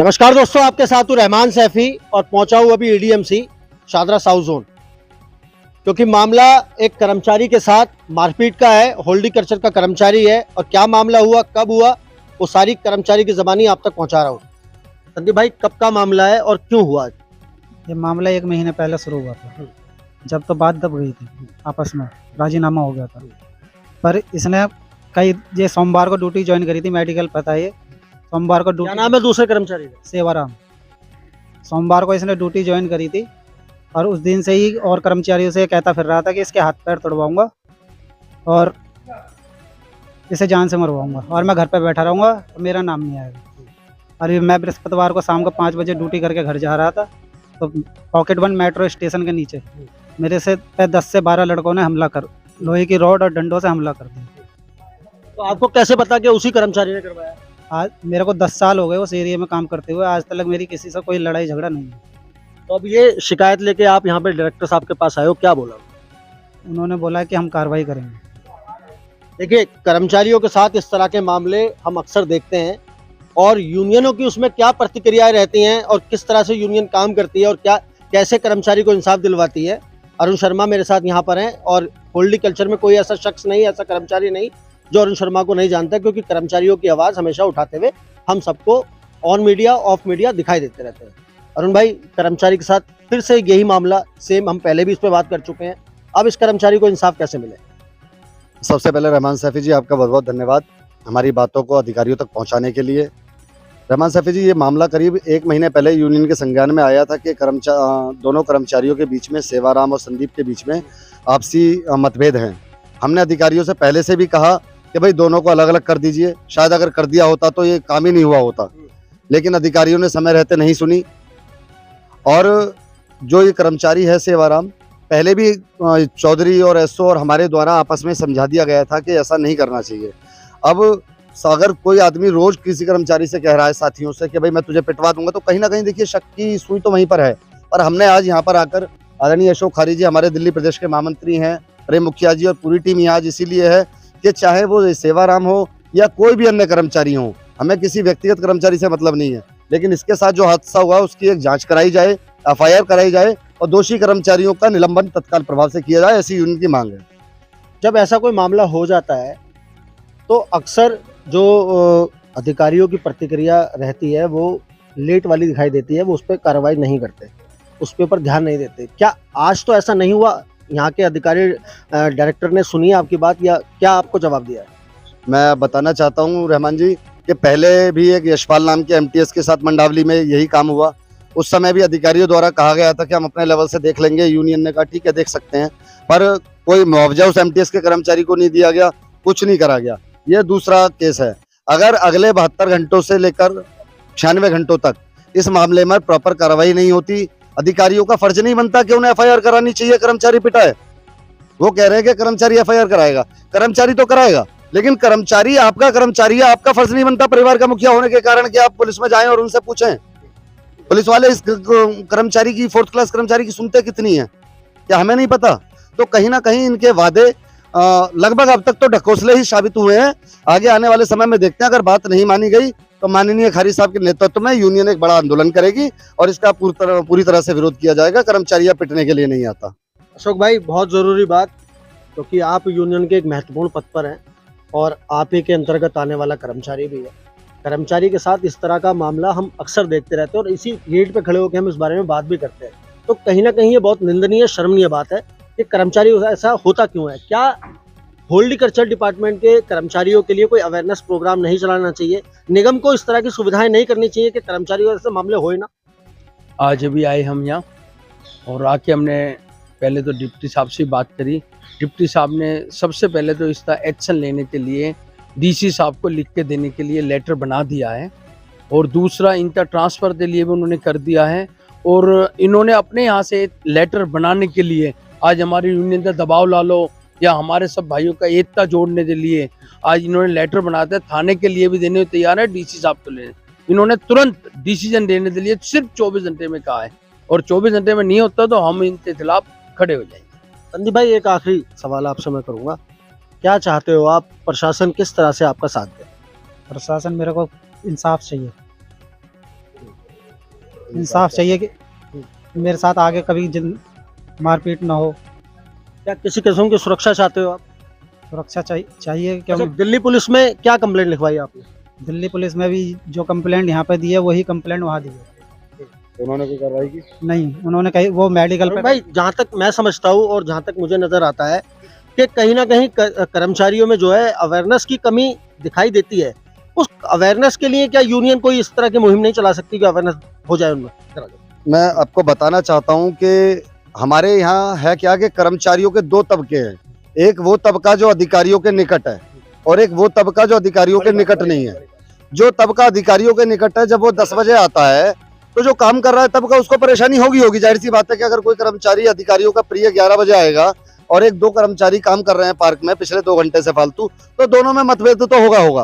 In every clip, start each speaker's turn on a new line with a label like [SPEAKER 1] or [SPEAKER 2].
[SPEAKER 1] नमस्कार दोस्तों, आपके साथ हूं रहमान सैफी और पहुंचा हूं अभी एडीएमसी शादरा साउथ जोन, क्योंकि मामला एक कर्मचारी के साथ मारपीट का है। हॉर्टिकल्चर का कर्मचारी है और क्या मामला हुआ, कब हुआ, वो सारी कर्मचारी की ज़बानी आप तक पहुंचा रहा हूं। संदीप भाई, कब का मामला है और क्यों हुआ?
[SPEAKER 2] ये मामला 1 महीने पहले शुरू हुआ था, जब तो बात दब गई थी, आपस में राजीनामा हो गया था। पर इसने ये सोमवार को ड्यूटी ज्वाइन करी थी, मेडिकल पता है। सोमवार को
[SPEAKER 1] क्या
[SPEAKER 2] ड्यूटी,
[SPEAKER 1] नाम है दूसरे कर्मचारी का?
[SPEAKER 2] सेवाराम। सोमवार को इसने ड्यूटी ज्वाइन करी थी और उस दिन से ही और कर्मचारियों से कहता फिर रहा था कि इसके हाथ पैर तोड़वाऊंगा और इसे जान से मरवाऊंगा और मैं घर पे बैठा रहूंगा और मेरा नाम नहीं आएगा। और मैं बृहस्पतिवार को शाम को 5 बजे ड्यूटी करके घर जा रहा था, तो पॉकेट 1 मेट्रो स्टेशन के नीचे मेरे से 10 से 12 लड़कों ने हमला कर, लोहे की रॉड और डंडों से हमला कर दिया।
[SPEAKER 1] तो आपको कैसे पता कि उसी कर्मचारी ने करवाया?
[SPEAKER 2] आज मेरे को 10 साल हो गए उस एरिया में काम करते हुए, आज तक मेरी किसी से कोई लड़ाई झगड़ा नहीं है।
[SPEAKER 1] तो अब ये शिकायत लेके आप यहाँ पे डायरेक्टर साहब के पास आए हो, क्या बोला?
[SPEAKER 2] उन्होंने बोला कि हम कार्रवाई करेंगे।
[SPEAKER 1] देखिए, कर्मचारियों के साथ इस तरह के मामले हम अक्सर देखते हैं और यूनियनों की उसमें क्या प्रतिक्रियाएं रहती हैं और किस तरह से यूनियन काम करती है और क्या कैसे कर्मचारी को इंसाफ दिलवाती है। अरुण शर्मा मेरे साथ यहाँ पर हैं और हॉर्टिकल्चर में कोई ऐसा शख्स नहीं, ऐसा कर्मचारी नहीं जो अरुण शर्मा को नहीं जानता, क्योंकि कर्मचारियों की आवाज़ हमेशा उठाते हुए हम सबको ऑन मीडिया ऑफ मीडिया दिखाई देते रहते हैं। अरुण भाई, कर्मचारी के साथ फिर से यही मामला सेम, हम पहले भी इस पर बात कर चुके हैं, अब इस कर्मचारी को इंसाफ कैसे मिले?
[SPEAKER 3] सबसे पहले रहमान सैफी जी, आपका बहुत बहुत धन्यवाद हमारी बातों को अधिकारियों तक पहुंचाने के लिए। रहमान सैफी जी, ये मामला करीब 1 महीने पहले यूनियन के संज्ञान में आया था कि दोनों कर्मचारियों के बीच में, सेवाराम और संदीप के बीच में आपसी मतभेद हैं। हमने अधिकारियों से पहले से भी कहा कि भाई दोनों को अलग अलग कर दीजिए, शायद अगर कर दिया होता तो ये काम ही नहीं हुआ होता, लेकिन अधिकारियों ने समय रहते नहीं सुनी। और जो ये कर्मचारी है सेवाराम, पहले भी चौधरी और एसओ और हमारे द्वारा आपस में समझा दिया गया था कि ऐसा नहीं करना चाहिए। अब अगर कोई आदमी रोज किसी कर्मचारी से कह रहा है, साथियों से, कि भाई मैं तुझे पिटवा दूंगा, तो कहीं ना कहीं देखिए शक की सुई तो वहीं पर है। और हमने आज यहाँ पर आकर, आदरणीय अशोक खारी जी हमारे दिल्ली प्रदेश के महामंत्री हैं, प्रेम मुखिया जी और पूरी टीम यहाँ आज इसीलिए है कि चाहे वो सेवाराम हो या कोई भी अन्य कर्मचारी हो, हमें किसी व्यक्तिगत कर्मचारी से मतलब नहीं है, लेकिन इसके साथ जो हादसा हुआ उसकी एक जांच कराई जाए, एफआईआर कराई जाए और दोषी कर्मचारियों का निलंबन तत्काल प्रभाव से किया जाए, ऐसी यूनियन की मांग है।
[SPEAKER 1] जब ऐसा कोई मामला हो जाता है तो अक्सर जो अधिकारियों की प्रतिक्रिया रहती है वो लेट वाली दिखाई देती है, वो उस पर कार्रवाई नहीं करते, उस पर ध्यान नहीं देते। क्या आज तो ऐसा नहीं हुआ? यहाँ के अधिकारी डायरेक्टर ने सुनी आपकी बात या क्या आपको जवाब दिया है?
[SPEAKER 3] मैं बताना चाहता हूँ रहमान जी कि पहले भी एक यशपाल नाम के एमटीएस के साथ मंडावली में यही काम हुआ। उस समय भी अधिकारियों द्वारा कहा गया था कि हम अपने लेवल से देख लेंगे। यूनियन ने कहा ठीक है, देख सकते हैं, पर कोई मुआवजा उस एमटीएस के कर्मचारी को नहीं दिया गया, कुछ नहीं करा गया। ये दूसरा केस है। अगर अगले 72 घंटों से लेकर 96 घंटों तक इस मामले में प्रॉपर कार्रवाई नहीं होती, अधिकारियों का फर्ज नहीं बनता कि उन्हें एफआईआर करानी चाहिए। कर्मचारी पिटा है, वो कह रहे हैं कि कर्मचारी एफआईआर कराएगा, कर्मचारी तो कराएगा, लेकिन कर्मचारी आपका कर्मचारी है, आपका फर्ज नहीं बनता परिवार का मुखिया होने के कारण कि आप पुलिस में जाएं और उनसे पूछें। पुलिस वाले इस कर्मचारी की, 4th क्लास कर्मचारी की सुनते कितनी है, क्या हमें नहीं पता? तो कहीं ना कहीं इनके वादे लगभग अब तक तो ढकोसले ही साबित हुए हैं। आगे आने वाले समय में देखते हैं, अगर बात नहीं मानी गई तो माननीय खारी साहब के नेतृत्व में यूनियन एक बड़ा आंदोलन करेगी और इसका पूरी तरह से विरोध किया जाएगा। कर्मचारियां पिटने के लिए नहीं आता।
[SPEAKER 1] अशोक भाई, बहुत ज़रूरी बात, क्योंकि आप यूनियन के एक महत्वपूर्ण पद पर हैं और आप ही के अंतर्गत आने वाला कर्मचारी भी है। कर्मचारी के साथ इस तरह का मामला हम अक्सर देखते रहते हैं और इसी गेट पे खड़े होकर हम इस बारे में बात भी करते हैं। तो कहीं ना कहीं ये बहुत निंदनीय, शर्मनीय बात है कि कर्मचारी ऐसा होता क्यों है। क्या हॉर्टिकल्चर डिपार्टमेंट के कर्मचारियों के लिए कोई अवेयरनेस प्रोग्राम नहीं चलाना चाहिए? निगम को इस तरह की सुविधाएं नहीं करनी चाहिए कि कर्मचारियों से मामले होए ना?
[SPEAKER 4] आज भी आए हम यहाँ और आके हमने पहले तो डिप्टी साहब से बात करी। डिप्टी साहब ने सबसे पहले तो इसका एक्शन लेने के लिए डीसी साहब को लिख के देने के लिए लेटर बना दिया है और दूसरा इनका ट्रांसफ़र के लिए भी उन्होंने कर दिया है। और इन्होंने अपने यहाँ से लेटर बनाने के लिए आज हमारी यूनियन का दबाव ला लो या हमारे सब भाइयों का एकता जोड़ने के लिए आज इन्होंने लेटर बनाते हैं, थाने के लिए भी देने को तैयार है, डीसी साहब को लेने। इन्होंने तुरंत डिसीजन देने के लिए सिर्फ 24 घंटे में कहा है और 24 घंटे में नहीं होता तो हम इनके खिलाफ खड़े हो जाएंगे।
[SPEAKER 1] संदीप भाई, एक आखिरी सवाल आपसे मैं करूँगा, क्या चाहते हो आप? प्रशासन किस तरह से आपका साथ दे?
[SPEAKER 2] प्रशासन मेरे को इंसाफ चाहिए। इंसाफ चाहिए कि मेरे साथ आगे कभी मारपीट ना हो।
[SPEAKER 1] क्या किसी किस्म की सुरक्षा चाहते हो आप?
[SPEAKER 2] सुरक्षा चाहिए
[SPEAKER 1] अच्छा,
[SPEAKER 2] क्योंकि
[SPEAKER 1] दिल्ली पुलिस में क्या कंप्लेंट लिखवाई आपने?
[SPEAKER 2] दिल्ली पुलिस में भी जो कंप्लेंट यहाँ पे दी है वही कंप्लेंट वहाँ दी है।
[SPEAKER 3] उन्होंने कोई कार्रवाई की?
[SPEAKER 2] नहीं, उन्होंने कही वो मेडिकल
[SPEAKER 1] अरुण
[SPEAKER 2] पे।
[SPEAKER 1] भाई, जहाँ तक मैं समझता हूँ और जहाँ तक मुझे नजर आता है कि कहीं ना कहीं कर्मचारियों में जो है अवेयरनेस की कमी दिखाई देती है। उस अवेयरनेस के लिए क्या यूनियन कोई इस तरह की मुहिम नहीं चला सकती कि अवेयरनेस हो जाए उनमें?
[SPEAKER 3] मैं आपको बताना चाहता हूं कि हमारे यहाँ है क्या कि कर्मचारियों के दो तबके हैं। एक वो तबका जो अधिकारियों के निकट है और एक वो तबका जो अधिकारियों के निकट नहीं है। जो तबका अधिकारियों के निकट है, जब वो 10 बजे आता है तो जो काम कर रहा है तबका उसको परेशानी होगी। जाहिर सी बात है कि अगर कोई कर्मचारी अधिकारियों का प्रिय 11 बजे आएगा और एक दो कर्मचारी काम कर रहे हैं पार्क में पिछले 2 घंटे से फालतू, तो दोनों में मतभेद तो होगा।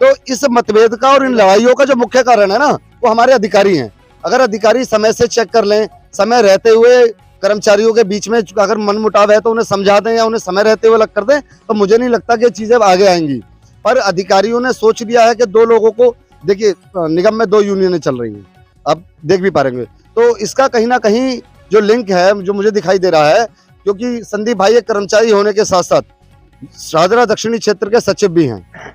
[SPEAKER 3] तो इस मतभेद का और इन लड़ाइयों का जो मुख्य कारण है ना, वो हमारे अधिकारी हैं। अगर अधिकारी समय से चेक कर लें, समय रहते हुए कर्मचारियों के बीच में अगर मनमुटाव है तो उन्हें समझा दें या उन्हें समय रहते हुए अलग कर दें, तो मुझे नहीं लगता कि ये चीजें आगे आएंगी। पर अधिकारियों ने सोच लिया है कि 2 लोगों को, देखिए निगम में 2 यूनियनें चल रही हैं, आप देख भी पाएंगे। तो इसका कहीं ना कहीं जो लिंक है जो मुझे दिखाई दे रहा है, क्योंकि संदीप भाई एक कर्मचारी होने के साथ साथ शाहदरा दक्षिणी क्षेत्र के सचिव भी हैं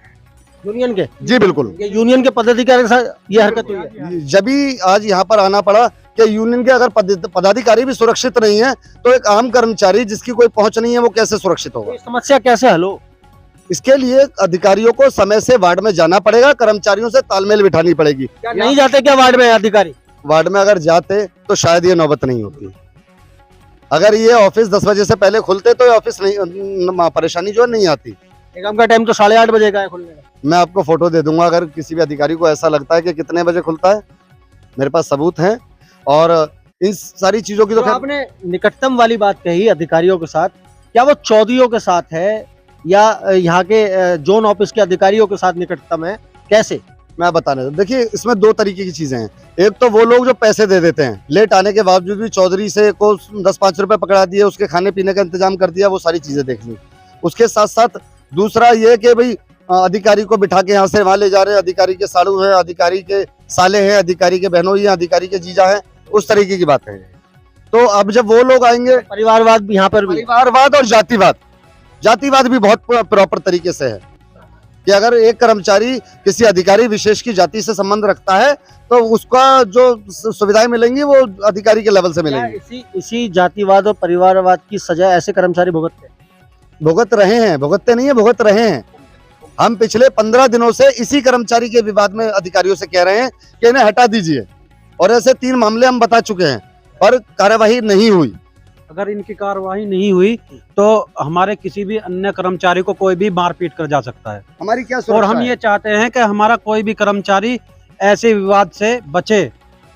[SPEAKER 1] यूनियन के।
[SPEAKER 3] जी बिल्कुल।
[SPEAKER 1] ये यूनियन के पदाधिकारी के साथ ये हरकत हुई है।
[SPEAKER 3] जब भी आज यहाँ पर आना पड़ा कि यूनियन के अगर पदाधिकारी भी सुरक्षित नहीं है तो एक आम कर्मचारी जिसकी कोई पहुंच नहीं है वो कैसे सुरक्षित होगा?
[SPEAKER 1] ये समस्या कैसे हल हो?
[SPEAKER 3] इसके लिए अधिकारियों को समय से वार्ड में जाना पड़ेगा, कर्मचारियों से तालमेल बिठानी पड़ेगी।
[SPEAKER 1] क्या नहीं जाते क्या वार्ड में अधिकारी?
[SPEAKER 3] वार्ड में अगर जाते तो शायद ये नौबत नहीं होती। अगर ये ऑफिस 10 बजे से पहले खुलते तो ये ऑफिस नहीं, परेशानी जो नहीं आती।
[SPEAKER 1] निगम का टाइम तो 8:30 बजे का है खुलने का।
[SPEAKER 3] मैं आपको फोटो दे दूंगा अगर किसी भी अधिकारी को ऐसा लगता है कि कितने बजे खुलता है, मेरे पास सबूत हैं। और इन सारी चीजों की
[SPEAKER 1] तो आपने निकटतम वाली बात कही अधिकारियों के साथ, क्या वो चौधरियों के साथ है या यहाँ के जोन ऑफिस के अधिकारियों के साथ निकटतम है, कैसे?
[SPEAKER 3] मैं बताने, देखिए इसमें 2 तरीके की चीजें हैं। एक तो वो लोग जो पैसे दे देते हैं, लेट आने के बावजूद भी चौधरी से को 10-5 रुपए पकड़ा दिए, उसके खाने पीने का इंतजाम कर दिया, वो सारी चीजें देख ली। उसके साथ साथ दूसरा ये कि भाई अधिकारी को बिठा के यहाँ से वहां ले जा रहे हैं, अधिकारी के साड़ू हैं, अधिकारी के साले हैं, अधिकारी के बहनोई हैं, अधिकारी के जीजा हैं, उस तरीके की बात है। तो अब जब वो लोग आएंगे,
[SPEAKER 1] परिवारवाद भी यहाँ पर भी,
[SPEAKER 3] परिवारवाद और जातिवाद भी बहुत प्रॉपर तरीके से है कि अगर एक कर्मचारी किसी अधिकारी विशेष की जाति से संबंध रखता है तो उसका जो सुविधाएं मिलेंगी वो अधिकारी के लेवल से मिलेंगी।
[SPEAKER 1] इसी जातिवाद और परिवारवाद की सजा ऐसे कर्मचारी
[SPEAKER 3] भुगत रहे हैं, भुगतते नहीं है, भुगत रहे हैं। हम पिछले 15 दिनों से इसी कर्मचारी के विवाद में अधिकारियों से कह रहे हैं कि इन्हें हटा दीजिए, और ऐसे 3 मामले हम बता चुके हैं पर कार्यवाही नहीं हुई।
[SPEAKER 5] अगर इनकी कार्रवाई नहीं हुई तो हमारे किसी भी अन्य कर्मचारी को कोई भी मारपीट कर जा सकता है।
[SPEAKER 3] हमारी क्या
[SPEAKER 5] और हम ये चाहते हैं कि हमारा कोई भी कर्मचारी ऐसे विवाद से बचे,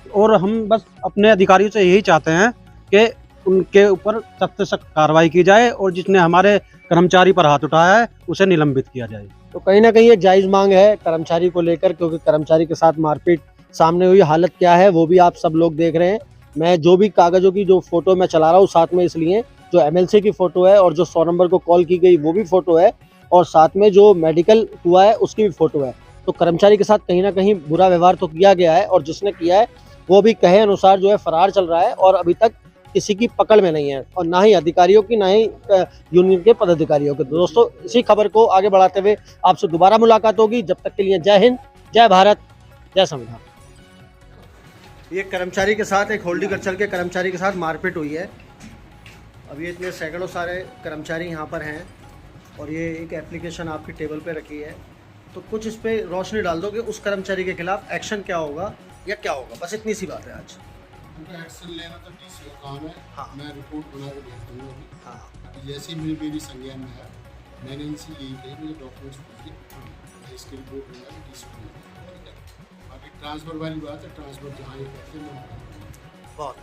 [SPEAKER 5] और हम बस अपने अधिकारियों से यही चाहते हैं कि उनके ऊपर सख्त से सख्त कार्रवाई की जाए और जिसने हमारे कर्मचारी पर हाथ उठाया है उसे निलंबित किया जाए।
[SPEAKER 1] तो कहीं ना कहीं ये जायज मांग है कर्मचारी को लेकर, क्योंकि कर्मचारी के साथ मारपीट सामने हुई, हालत क्या है वो भी आप सब लोग देख रहे हैं। मैं जो भी कागजों की जो फोटो मैं चला रहा हूँ साथ में, इसलिए जो एमएलसी की फोटो है और जो 100 नंबर को कॉल की गई वो भी फोटो है, और साथ में जो मेडिकल हुआ है उसकी भी फोटो है। तो कर्मचारी के साथ कहीं ना कहीं बुरा व्यवहार तो किया गया है, और जिसने किया है वो भी कहे अनुसार जो है फरार चल रहा है और अभी तक किसी की पकड़ में नहीं है, और ना ही अधिकारियों की ना ही यूनियन के पदाधिकारियों के। दोस्तों, इसी खबर को आगे बढ़ाते हुए आपसे दोबारा मुलाकात होगी। जब तक के लिए जय हिंद, जय भारत, जय संविधान। ये कर्मचारी के साथ, एक हॉर्टिकल्चर के कर्मचारी के साथ मारपीट हुई है। अभी इतने सैकड़ों सारे कर्मचारी यहाँ पर हैं और ये एक एप्लीकेशन आपकी टेबल पे रखी है, तो कुछ इस पे रोशनी डाल दो कि उस कर्मचारी के खिलाफ एक्शन क्या होगा या क्या होगा। बस इतनी सी बात है आज।
[SPEAKER 6] उनका एक्शन लेना तो डीसी का काम है।
[SPEAKER 1] हाँ।
[SPEAKER 6] मैं रिपोर्ट बना के भेज दूँगा अभी।
[SPEAKER 1] हाँ,
[SPEAKER 6] जैसे ही मेरी संज्ञान में है, मैंने इनसे यही कही, मुझे डॉक्यूमेंट्स भेजिए, इसकी रिपोर्ट बना के डीसी को भेज दूँगा। ठीक है, बाकी ट्रांसफ़र वाली बात है, ट्रांसफ़र जहाँ ये कहते हैं
[SPEAKER 1] बहुत